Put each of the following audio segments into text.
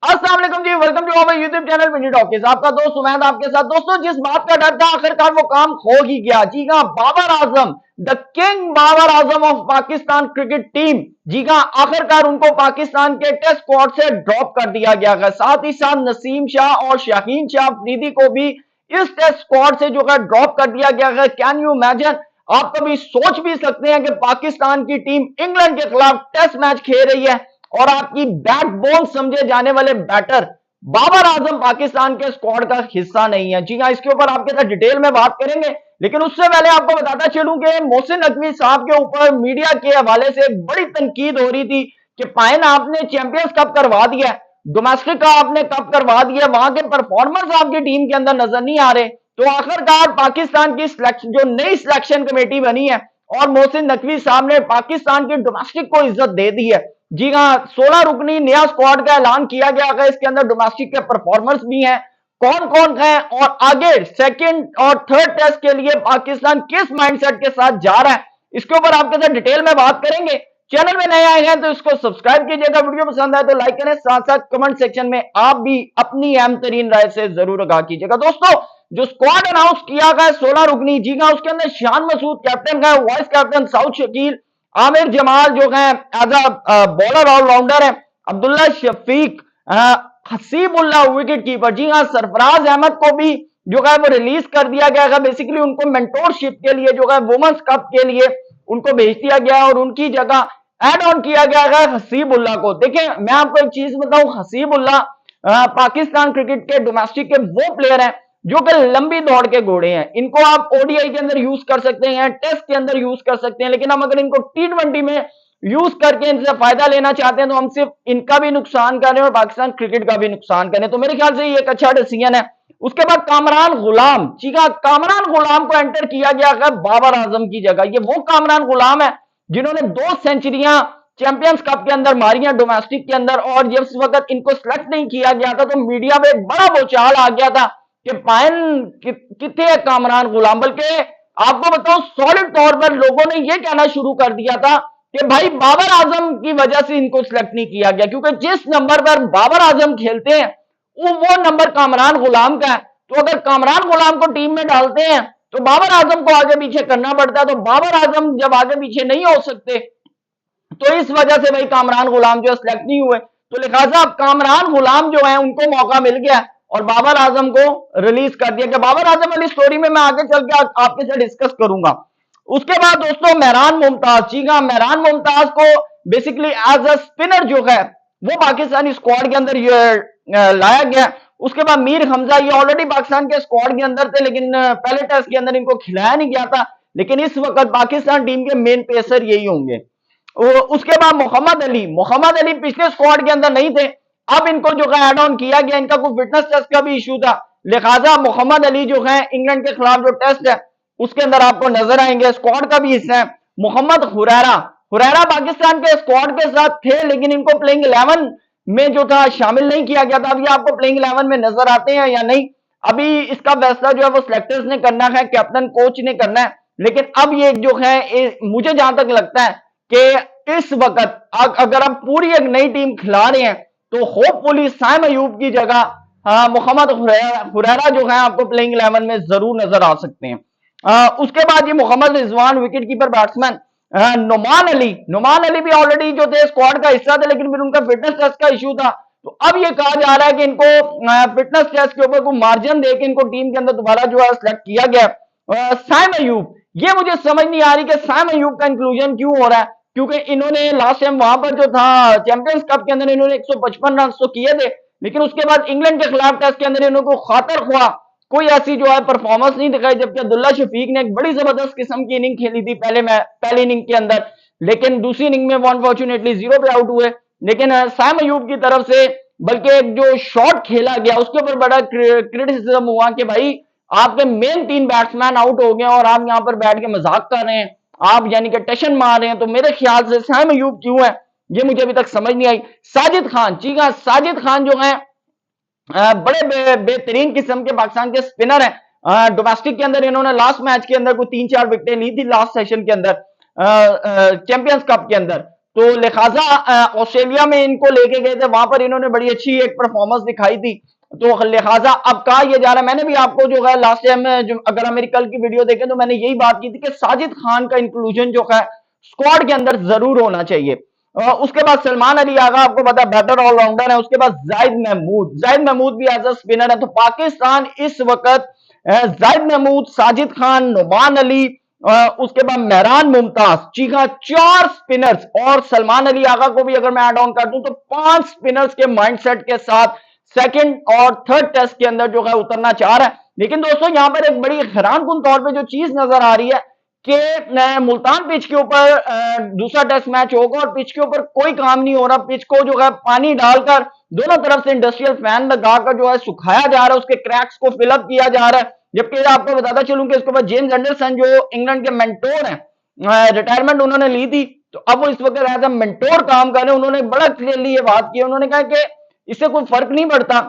अस्सलाम वालेकुम जी, welcome to our YouTube channel mini talkies. आपका दोस्त उमैद आपके साथ। दोस्तों, जिस बात का डर था आखिरकार वो काम हो ही गया। जी हाँ, Babar Azam, the king Babar Azam of Pakistan cricket team, जी हाँ, आखिरकार उनको पाकिस्तान के टेस्ट स्क्वाड से ड्रॉप कर दिया गया है। साथ ही साथ नसीम शाह और शाहीन शाह अफरीदी को भी इस टेस्ट स्क्वाड से जो है ड्रॉप कर दिया गया है। Can you imagine? आप कभी सोच भी सकते हैं कि पाकिस्तान की टीम इंग्लैंड के खिलाफ टेस्ट मैच खेल रही है और आपकी बैकबोन समझे जाने वाले बैटर बाबर आजम पाकिस्तान के स्क्वाड का हिस्सा नहीं है। जी हाँ, इसके ऊपर आपके साथ डिटेल में बात करेंगे, लेकिन उससे पहले आपको बताता चलूं कि मोहसिन नकवी साहब के ऊपर मीडिया के हवाले से एक बड़ी तनकीद हो रही थी कि पायन आपने चैंपियंस कप करवा दिया, डोमेस्टिक का आपने कप करवा दिया, वहां के परफॉर्मेंस आपकी टीम के अंदर नजर नहीं आ रहे। तो आखिरकार पाकिस्तान की जो नई सिलेक्शन कमेटी बनी है और मोहसिन नकवी साहब ने पाकिस्तान की डोमेस्टिक को इज्जत दे दी है। जी हाँ, 16 रुकनी नया स्क्वाड का ऐलान किया गया है। इसके अंदर डोमेस्टिक के परफॉर्मर्स भी हैं, कौन कौन है और आगे सेकंड और थर्ड टेस्ट के लिए पाकिस्तान किस माइंडसेट के साथ जा रहा है, इसके ऊपर आपके साथ डिटेल में बात करेंगे। चैनल में नए आए हैं तो इसको सब्सक्राइब कीजिएगा, वीडियो पसंद आए तो लाइक करें, साथ साथ कमेंट सेक्शन में आप भी अपनी अहम तरीन राय से जरूर आगाह कीजिएगा। दोस्तों, जो स्क्वाड अनाउंस किया गया 16 रुकनी, जी हाँ, उसके अंदर शान मसूद कैप्टन है, vice captain Saud Shakeel, Aamir Jamal जो है एज अ बॉलर ऑलराउंडर है, अब्दुल्ला शफीक, हसीबुल्ला विकेट कीपर। जी हाँ, सरफराज अहमद को भी जो है वो रिलीज कर दिया गया है। बेसिकली उनको मेंटोरशिप के लिए जो है वुमेन्स कप के लिए उनको भेज दिया गया और उनकी जगह एड ऑन किया गया है हसीबुल्ला को। देखिए, मैं आपको एक चीज बताऊं, हसीबुल्ला पाकिस्तान क्रिकेट के डोमेस्टिक के वो प्लेयर हैं जो कि लंबी दौड़ के घोड़े हैं। इनको आप ओडीआई के अंदर यूज कर सकते हैं, टेस्ट के अंदर यूज कर सकते हैं, लेकिन हम अगर इनको टी20 में यूज करके इनसे फायदा लेना चाहते हैं तो हम सिर्फ इनका भी नुकसान कर रहे हैं और पाकिस्तान क्रिकेट का भी नुकसान कर रहे हैं। तो मेरे ख्याल से ये एक अच्छा डिसीजन है। उसके बाद कामरान गुलाम, ठीक है, कामरान गुलाम को एंटर किया गया है बाबर आजम की जगह। ये वो कामरान गुलाम है जिन्होंने 2 सेंचुरियां चैंपियंस कप के अंदर मारी हैं डोमेस्टिक के अंदर, और जिस वक्त इनको सिलेक्ट नहीं किया गया था तो मीडिया में एक बड़ा बोचाल आ गया था कि पायन कितने है कामरान गुलाम। बल्कि आपको बताऊं, सॉलिड तौर पर लोगों ने यह कहना शुरू कर दिया था कि भाई बाबर आजम की वजह से इनको सिलेक्ट नहीं किया गया, क्योंकि जिस नंबर पर बाबर आजम खेलते हैं वो नंबर कामरान गुलाम का है। तो अगर कामरान गुलाम को टीम में डालते हैं तो बाबर आजम को आगे पीछे करना पड़ता है। तो बाबर आजम जब आगे पीछे नहीं हो सकते तो इस वजह से भाई कामरान गुलाम जो है सिलेक्ट नहीं हुए। तो लिहाजा अब कामरान गुलाम जो है उनको मौका मिल गया और बाबर आजम को रिलीज कर दिया गया। बाबर आजम वाली स्टोरी में मैं आगे चल के आपके साथ डिस्कस करूंगा। उसके बाद दोस्तों, मेहरान मुमताज, जी हाँ, मेहरान मुमताज को बेसिकली एज अ स्पिनर जो है वो पाकिस्तानी स्क्वाड के अंदर लाया गया। उसके बाद मीर हमजा, ये ऑलरेडी पाकिस्तान के स्क्वाड के अंदर थे, लेकिन पहले टेस्ट के अंदर इनको खिलाया नहीं गया था, लेकिन इस वक्त पाकिस्तान टीम के मेन पेसर यही होंगे। उसके बाद मोहम्मद अली पिछले स्क्वाड के अंदर नहीं थे, अब इनको जो है एड ऑन किया गया। इनका कोई फिटनेस टेस्ट का भी इशू था, लिहाजा मोहम्मद अली जो है इंग्लैंड के खिलाफ जो टेस्ट है उसके अंदर आपको नजर आएंगे, स्क्वाड का भी हिस्सा है। मोहम्मद हुरैरा पाकिस्तान के स्क्वाड के साथ थे, लेकिन इनको प्लेइंग 11 में जो था शामिल नहीं किया गया था। अभी आपको प्लेइंग 11 में नजर आते हैं या नहीं, अभी इसका फैसला जो है वो सिलेक्टर्स ने करना है, कैप्टन कोच ने करना है। लेकिन अब ये जो है मुझे जहां तक लगता है कि इस वक्त अगर आप पूरी एक नई टीम खिला रहे हैं तो होपफुली साइम अयूब की जगह मोहम्मद हुरैरा जो है आपको प्लेइंग 11 में जरूर नजर आ सकते हैं। उसके बाद ये Mohammad Rizwan wicket keeper batsman, Numan Ali भी ऑलरेडी जो थे स्क्वाड का हिस्सा थे, लेकिन फिर उनका फिटनेस टेस्ट का इशू था। तो अब ये कहा जा रहा है कि इनको फिटनेस टेस्ट के ऊपर कोई मार्जिन देकर इनको टीम के अंदर दोबारा जो है सिलेक्ट किया गया। साइम अयूब, ये मुझे समझ नहीं आ रही कि साइम अयूब का इंक्लूजन क्यों हो रहा है, क्योंकि इन्होंने लास्ट टाइम वहां पर जो था चैंपियंस कप के अंदर इन्होंने 155 रन तो किए थे, लेकिन उसके बाद इंग्लैंड के खिलाफ टेस्ट के अंदर इन्होंने खातर खुआ कोई ऐसी जो है परफॉर्मेंस नहीं दिखाई। जबकि अब्दुल्ला शफीक ने एक बड़ी जबरदस्त किस्म की इनिंग खेली थी पहली इनिंग के अंदर, लेकिन दूसरी इनिंग में अनफॉर्चुनेटली 0 पे आउट हुए। लेकिन साइम अयूब की तरफ से बल्कि एक जो शॉट खेला गया उसके ऊपर बड़ा क्रिटिसिज्म हुआ कि भाई आपके मेन 3 बैट्समैन आउट हो गए और आप यहां पर बैठ के मजाक कर रहे हैं, आप यानी कि टशन मार रहे हैं। तो मेरे ख्याल से साइम अयूब क्यों है ये मुझे अभी तक समझ नहीं आई। साजिद खान, जी हाँ, साजिद खान जो है बड़े बेहतरीन किस्म के पाकिस्तान के स्पिनर हैं। डोमेस्टिक के अंदर इन्होंने लास्ट मैच के अंदर कोई 3-4 विकेटें ली थी लास्ट सेशन के अंदर चैंपियंस कप के अंदर। तो लिहाजा ऑस्ट्रेलिया में इनको लेके गए थे, वहां पर इन्होंने बड़ी अच्छी एक परफॉर्मेंस दिखाई थी। तो लिहाजा अब कहा यह जा रहा है, मैंने भी आपको जो है लास्ट टाइम जो अगर हम मेरी कल की वीडियो देखें तो मैंने यही बात की थी कि साजिद खान का इंक्लूजन जो है स्क्वाड के अंदर जरूर होना चाहिए। उसके बाद सलमान अली आगा आपको पता है बेटर ऑलराउंडर है। उसके बाद जाहिद महमूद भी एज अ स्पिनर है। तो पाकिस्तान इस वक्त जाहिद महमूद, साजिद खान, नुमान अली, उसके बाद मेहरान मुमताज, जी हाँ 4 स्पिनर्स, और सलमान अली आगा को भी अगर मैं ऐड ऑन कर दूं तो 5 स्पिनर्स के माइंडसेट के साथ सेकंड और थर्ड टेस्ट के अंदर जो है उतरना चाह रहा है। लेकिन दोस्तों यहां पर एक बड़ी हैरानकुन तौर पे जो चीज नजर आ रही है कि मुल्तान पिच के ऊपर दूसरा टेस्ट मैच होगा और पिच के ऊपर कोई काम नहीं हो रहा। पिच को जो है पानी डालकर दोनों तरफ से इंडस्ट्रियल फैन लगाकर जो है सुखाया जा रहा है, उसके क्रैक्स को फिलअप किया जा रहा है। जबकि आपको बताता चलूं कि इसके बाद जेम्स एंडरसन जो इंग्लैंड के मेंटोर हैं, रिटायरमेंट उन्होंने ली थी, तो अब वो इस वक्त एज ए मेंटोर काम कर रहे हैं। उन्होंने बड़ा क्लियरली ये बात की, उन्होंने कहा कि इससे कोई फर्क नहीं पड़ता।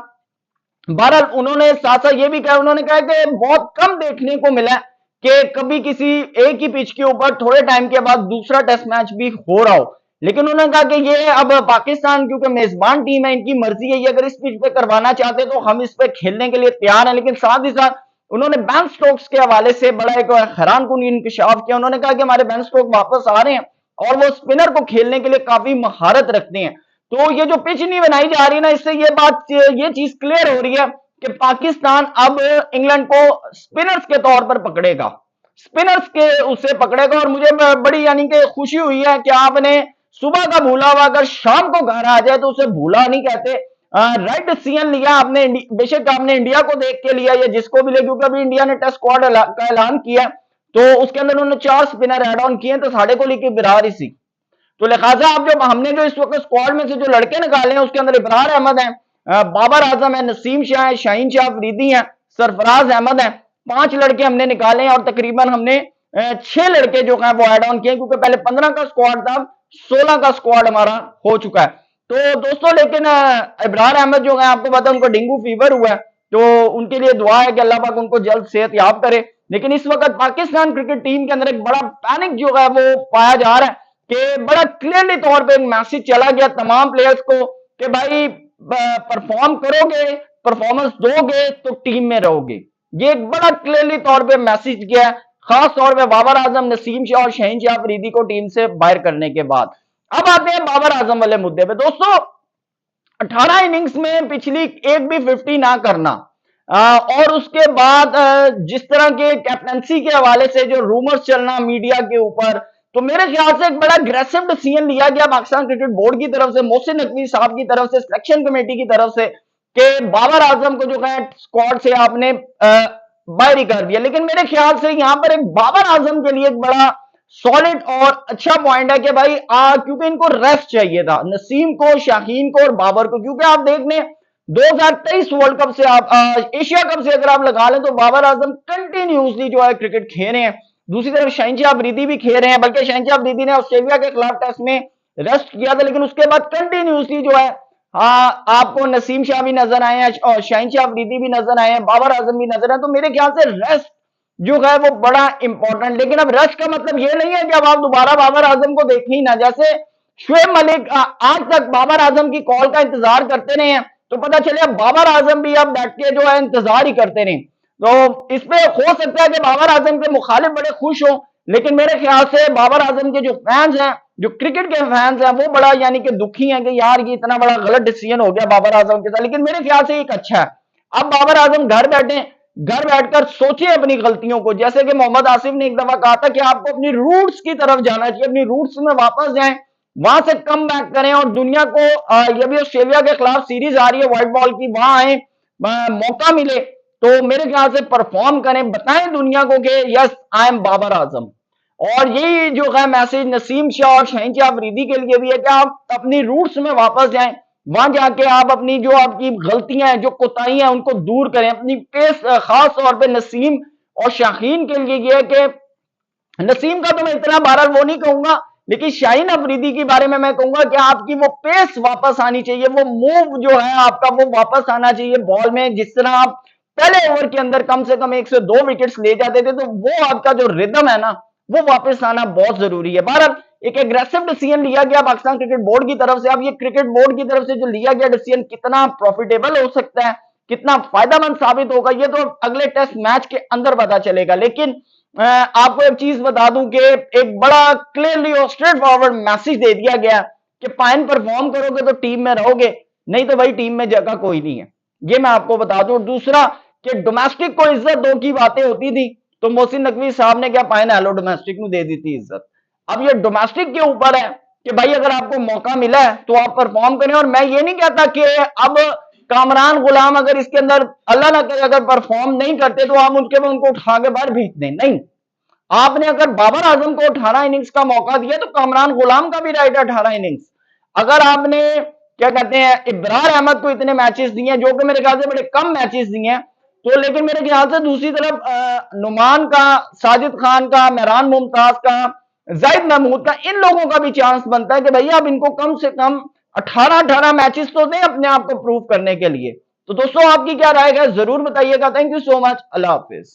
बहरहाल उन्होंने साथ साथ ये भी कहा, उन्होंने कहा कि बहुत कम देखने को मिला कि कभी किसी एक ही पिच के ऊपर थोड़े टाइम के बाद दूसरा टेस्ट मैच भी हो रहा हो। लेकिन उन्होंने कहा कि ये अब पाकिस्तान क्योंकि मेजबान टीम है, इनकी मर्जी है, ये अगर इस पिच पे करवाना चाहते तो हम इस पे खेलने के लिए तैयार हैं। लेकिन साथ ही साथ उन्होंने बेन स्टोक्स के हवाले से बड़ा एक हैरानकुन इंकशाफ किया। उन्होंने कहा कि हमारे बेन स्टोक्स वापस आ रहे हैं और वो स्पिनर को खेलने के लिए काफी महारत रखते हैं। तो ये जो पिच नहीं बनाई जा रही ना, इससे ये चीज क्लियर हो रही है कि पाकिस्तान अब इंग्लैंड को स्पिनर्स के तौर पर पकड़ेगा, स्पिनर्स के उससे पकड़ेगा। और मुझे बड़ी यानी कि खुशी हुई है कि आपने सुबह का भूला हुआ अगर शाम को घर आ जाए तो उसे भूला नहीं कहते। राइट डिसीजन लिया आपने, बेशक आपने इंडिया को देख के लिया या जिसको भी ले, क्योंकि अभी इंडिया ने टेस्ट स्क्वाड का ऐलान किया तो उसके अंदर उन्होंने 4 स्पिनर एड ऑन किए, तो साढ़े को लेकर बिरार सी। तो लिहाजा अब जो हमने जो इस वक्त स्क्वाड में से जो लड़के निकाले हैं उसके अंदर इब्रार अहमद है, बाबर आजम है, नसीम शाह है, शाहीन शाह अफरीदी है, सरफराज अहमद है। 5 लड़के हमने निकाले हैं और तकरीबन हमने 6 लड़के जो है वो ऐड ऑन किए, क्योंकि पहले 15 का स्क्वाड था, 16 का स्क्वाड हमारा हो चुका है। तो दोस्तों लेकिन इब्रार अहमद जो है आपको पता है उनको डेंगू फीवर हुआ है, तो उनके लिए दुआ है कि अल्लाह पाक उनको जल्द सेहत याब करे। लेकिन इस वक्त पाकिस्तान क्रिकेट टीम के अंदर एक बड़ा पैनिक जो है वो पाया जा रहा है कि बड़ा क्लियरली तौर पे एक मैसेज चला गया तमाम प्लेयर्स को कि भाई परफॉर्म करोगे, परफॉर्मेंस दोगे तो टीम में रहोगे। ये एक बड़ा क्लियरली तौर पे मैसेज गया, खास तौर पे बाबर आजम, नसीम शाह और शाहीन शाह अफरीदी को टीम से बाहर करने के बाद। अब आते हैं बाबर आजम वाले मुद्दे पे। दोस्तों 18 इनिंग्स में पिछली एक भी 50 ना करना, और उसके बाद जिस तरह के कैप्टनसी के हवाले से जो रूमर्स चलना मीडिया के ऊपर, तो मेरे ख्याल से एक बड़ा अग्रेसिव डिसीजन लिया गया पाकिस्तान क्रिकेट बोर्ड की तरफ से, मोहसिन नकवी साहब की तरफ से, सिलेक्शन कमेटी की तरफ से, कि बाबर आजम को जो है स्क्वाड से आपने बाहर ही कर दिया। लेकिन मेरे ख्याल से यहां पर एक बाबर आजम के लिए एक बड़ा सॉलिड और अच्छा पॉइंट है कि भाई क्योंकि इनको रेस्ट चाहिए था, नसीम को, शाहीन को और बाबर को। क्योंकि आप देख लें 2023 वर्ल्ड कप से आप एशिया कप से अगर आप लगा लें तो बाबर आजम कंटिन्यूसली जो है क्रिकेट खेल रहे हैं। दूसरी तरफ शाहीन शाह अफरीदी भी खेल रहे हैं, बल्कि शाहीन शाह अफरीदी ने ऑस्ट्रेलिया के खिलाफ टेस्ट में रेस्ट किया था, लेकिन उसके बाद कंटिन्यूसली जो है आपको नसीम शाह भी नजर आए हैं और शाहीन शाह अफरीदी भी नजर आए हैं, बाबर आजम भी नजर आए। तो मेरे ख्याल से रेस्ट जो है वो बड़ा इंपॉर्टेंट। लेकिन अब रेस्ट का मतलब ये नहीं है कि अब आप दोबारा बाबर आजम को देखें ही ना। जैसे शुएब मलिक आज तक बाबर आजम की कॉल का इंतजार करते रहे हैं, तो पता चले अब बाबर आजम भी अब बैठ के जो है इंतजार ही करते रहे। तो इसमें हो सकता है कि बाबर आजम के मुखालिफ बड़े खुश हो, लेकिन मेरे ख्याल से बाबर आजम के जो फैंस हैं, जो क्रिकेट के फैंस हैं, वो बड़ा यानी कि दुखी हैं कि यार ये इतना बड़ा गलत डिसीजन हो गया बाबर आजम के साथ। लेकिन मेरे ख्याल से एक अच्छा है, अब बाबर आजम घर बैठकर सोचे अपनी गलतियों को। जैसे कि मोहम्मद आसिफ ने एक दफा कहा था कि आपको अपनी रूट्स की तरफ जाना चाहिए, अपनी रूट्स में वापस जाएं, वहां से कम बैक करें और दुनिया को ये भी ऑस्ट्रेलिया के खिलाफ सीरीज आ रही है व्हाइट बॉल की, वहां आए, मौका मिले तो मेरे ख्याल से परफॉर्म करें, बताएं दुनिया को कि yes I am Babar Azam. और यही जो है मैसेज नसीम शाह और शाहीन शाह अफरीदी के लिए भी है कि आप अपनी रूट्स में वापस जाएं, वहां जाके आप अपनी जो आपकी गलतियां हैं, जो कोताहियां हैं, उनको दूर करें। अपनी पेस खास तौर पे नसीम और शाहीन के लिए यह है कि नसीम का तो मैं इतना बार वो नहीं कहूंगा, लेकिन शाहीन अफरीदी के बारे में मैं कहूंगा कि आपकी वो पेस वापस आनी चाहिए, वो मूव जो है आपका वो वापस आना चाहिए बॉल में। जिस तरह आप पहले ओवर के अंदर कम से कम 1 से 2 विकेट्स ले जाते थे, तो वो आपका जो रिदम है ना वो वापस आना बहुत जरूरी है। बहरहाल एक एग्रेसिव डिसीजन लिया गया पाकिस्तान क्रिकेट बोर्ड की तरफ से। अब ये क्रिकेट बोर्ड की तरफ से जो लिया गया डिसीजन कितना प्रॉफिटेबल हो सकता है, कितना फायदेमंद साबित होगा, ये तो अगले टेस्ट मैच के अंदर पता चलेगा। लेकिन आपको एक चीज बता दूं कि एक बड़ा क्लियरली और स्ट्रेट फॉरवर्ड मैसेज दे दिया गया कि फाइन परफॉर्म करोगे तो टीम में रहोगे, नहीं तो भाई टीम में जगह कोई नहीं है, ये मैं आपको बता दूं। दूसरा कि डोमेस्टिक को इज्जत दो की बातें होती थी, तो मोहसिन नकवी साहब ने क्या फाइन हेलो डोमेस्टिक को दे दी थी इज्जत। अब ये डोमेस्टिक के ऊपर है कि भाई अगर आपको मौका मिला है तो आप परफॉर्म करें। और मैं ये नहीं कहता कि अब कामरान गुलाम अगर इसके अंदर अल्लाह ना करे अगर परफॉर्म नहीं करते तो आप उनको उठा के बाहर भेज दें, नहीं। आपने अगर बाबर आजम को 18 इनिंग्स का मौका दिया तो कामरान गुलाम का भी राइट है 18 इनिंग्स। अगर आपने क्या कहते हैं इब्रार अहमद को इतने मैचेस दिए हैं, जो कि मेरे ख्याल से बड़े कम मैचेस दिए हैं, तो लेकिन मेरे ख्याल से दूसरी तरफ नुमान का, साजिद खान का, मेहरान मुमताज का, जाहिद महमूद का, इन लोगों का भी चांस बनता है कि भैया अब इनको कम से कम 18 मैचेस तो दें अपने आप को प्रूव करने के लिए। तो दोस्तों आपकी क्या राय है जरूर बताइएगा। Thank you so much, Allah Hafiz.